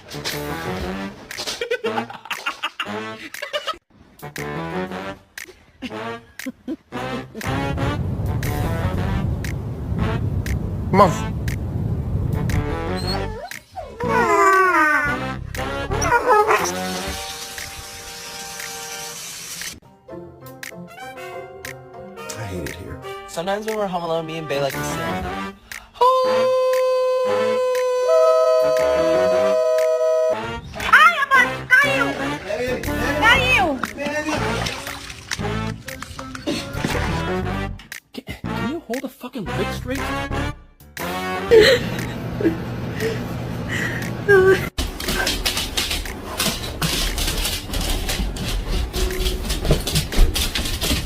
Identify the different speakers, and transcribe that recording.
Speaker 1: Come on. I hate it here.
Speaker 2: Sometimes when we're home alone, me and Bae like to sing.
Speaker 3: Ay, abang! Kayo! Kayo!
Speaker 4: Can you hold a fucking lick straight?